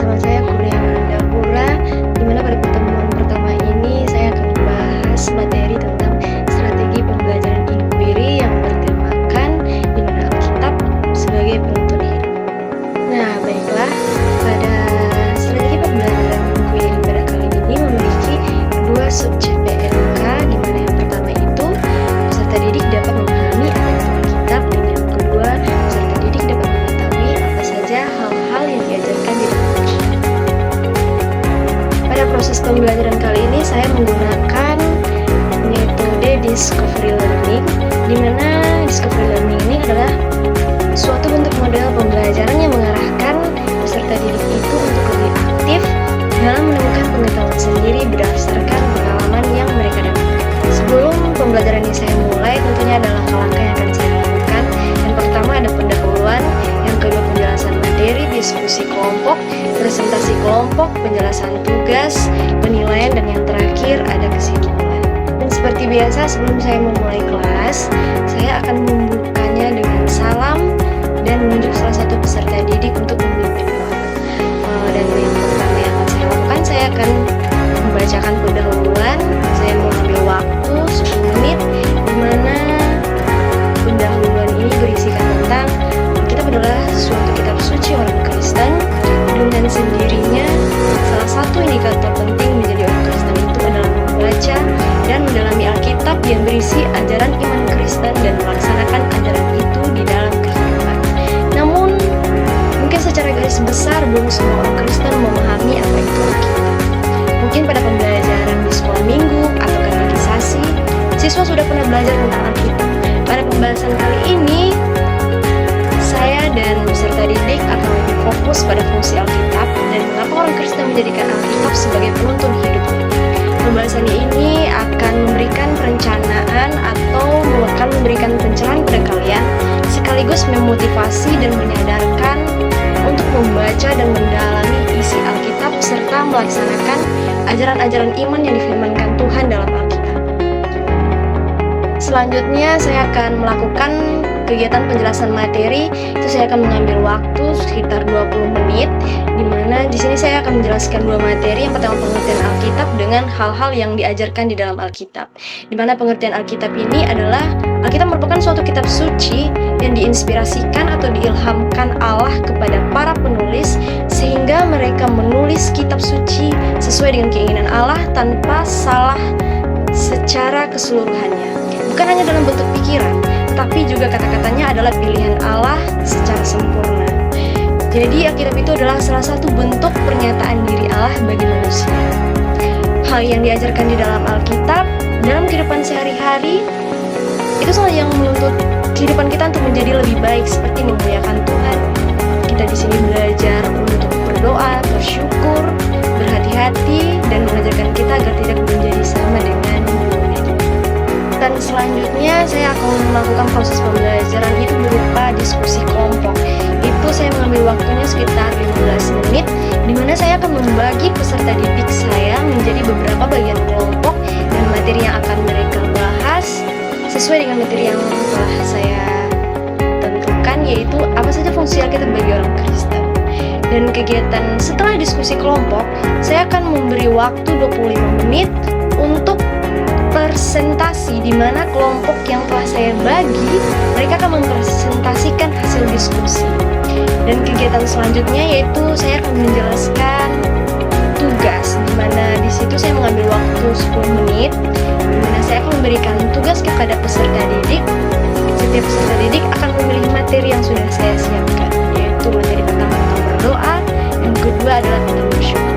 bersama saya Kurniawan Dahura, di mana pada pertemuan pertama ini saya akan membahas materi tentang strategi pembelajaran inquiry yang bertemakan di mana Alkitab sebagai penuntun hidup. Nah, baiklah, pada strategi pembelajaran inquiry pada kali ini memiliki dua subjek PMK, di mana yang pertama itu peserta didik dapat memahami apa itu Alkitab, dan yang kedua peserta didik dapat mengetahui apa saja hal-hal yang diajarkan di dalam Alkitab. Pada proses pembelajaran kali ini saya menggunakan metode discovery learning, di mana discovery learning ini adalah suatu bentuk model pembelajaran yang mengarahkan peserta didik itu untuk lebih aktif dalam menemukan pengetahuan sendiri berdasarkan pengalaman yang mereka dapatkan. Sebelum pembelajaran ini saya mulai, tentunya ada langkah-langkah yang akan saya lakukan. Yang pertama ada pendahuluan, yang kedua penjelasan materi, diskusi kelompok, presentasi kelompok, penjelasan tugas, penilaian, dan yang terakhir ada kesimpulan. Dan seperti biasa, sebelum saya memulai kelas, saya akan membukanya dengan salam dan menunjuk salah satu peserta didik untuk memimpin doa. Dan yang pertama yang akan saya lakukan, saya akan membacakan pendahuluan. Saya mengambil waktu 10 menit, di mana pendahuluan ini berisikan tentang Alkitab adalah suatu kitab suci orang Kristen. Dengan sendirinya, salah satu indikator penting menjadi orang Kristen itu adalah membaca dan mendalami Alkitab yang berisi ajaran iman Kristen dan melaksanakan ajaran itu di dalam kehidupan. Namun, mungkin secara garis besar belum semua orang Kristen memahami apa itu Alkitab. Mungkin pada pembelajaran di sekolah minggu atau katekisasi, siswa sudah pernah belajar tentang Alkitab. Pada pembahasan kali ini, saya dan peserta didik akan lebih fokus pada fungsi Alkitab dan mengapa orang Kristen menjadikan Alkitab sebagai penuntun hidupnya. Pembahasan ini akan memberikan perencanaan atau akan memberikan pencerahan pada kalian, sekaligus memotivasi dan menyadarkan untuk membaca dan mendalami isi Alkitab serta melaksanakan ajaran-ajaran iman yang difirmankan Tuhan dalam Alkitab. Selanjutnya saya akan melakukan kegiatan penjelasan materi. Itu saya akan mengambil waktu sekitar 20 menit, di mana di sini saya akan menjelaskan dua materi. Yang pertama pengertian Alkitab dengan hal-hal yang diajarkan di dalam Alkitab. Di mana pengertian Alkitab ini adalah Alkitab merupakan suatu kitab suci yang diinspirasikan atau diilhamkan Allah kepada para penulis sehingga mereka menulis kitab suci sesuai dengan keinginan Allah tanpa salah secara keseluruhannya. Bukan hanya dalam bentuk pikiran, tapi juga kata-katanya adalah pilihan Allah secara sempurna. Jadi Alkitab itu adalah salah satu bentuk pernyataan diri Allah bagi manusia. Hal yang diajarkan di dalam Alkitab, dalam kehidupan sehari-hari, itu sangat yang menuntut kehidupan kita untuk menjadi lebih baik, seperti memuliakan Tuhan. Kita di sini belajar untuk berdoa, bersyukur, berhati-hati, dan mengajarkan kita agar tidak menjadi sama dengan dunia. Dan selanjutnya saya akan melakukan proses pembelajaran itu berupa diskusi kelompok. Itu saya mengambil waktunya sekitar 15 menit, di mana saya akan membagi peserta didik saya menjadi beberapa bagian kelompok dan materi yang akan mereka bahas sesuai dengan materi yang telah saya tentukan, yaitu apa saja fungsi Alkitab bagi orang Kristen. Dan kegiatan setelah diskusi kelompok, saya akan memberi waktu 25 menit untuk presentasi, di mana kelompok yang telah saya bagi mereka akan mempresentasikan hasil diskusi. Dan kegiatan selanjutnya yaitu saya akan menjelaskan tugas, di mana di situ saya mengambil waktu 10 menit, di mana saya akan memberikan tugas kepada peserta didik. Setiap peserta didik akan memilih materi yang sudah saya siapkan, yaitu materi pertama tentang berdoa, yang kedua adalah tentang bersyukur.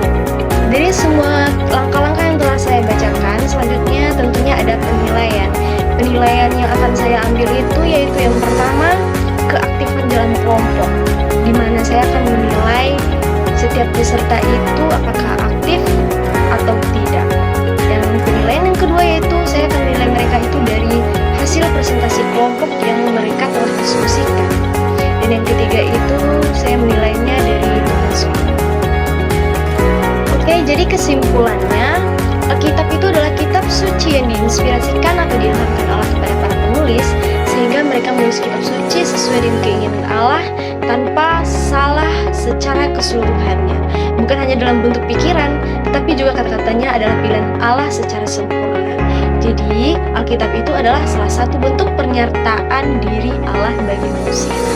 Dari semua langkah-langkah yang telah saya bacakan, selanjutnya tentunya ada penilaian. Penilaian yang akan saya ambil itu yaitu yang pertama, keaktifan dalam kelompok, di mana saya akan menilai setiap peserta itu apakah aktif atau tidak. Dan penilaian yang kedua yaitu saya akan menilai mereka itu dari hasil presentasi kelompok yang mereka telah diskusikan. Dan yang ketiga itu saya menilainya dari tugas kelompok. Oke, jadi kesimpulannya, Alkitab itu adalah kitab suci yang diinspirasikan atau diilhamkan Allah kepada para penulis, sehingga mereka menulis kitab suci sesuai dengan keinginan Allah tanpa salah secara keseluruhannya. Bukan hanya dalam bentuk pikiran, tetapi juga kata-katanya adalah pilihan Allah secara sempurna. Jadi, Alkitab itu adalah salah satu bentuk pernyataan diri Allah bagi manusia.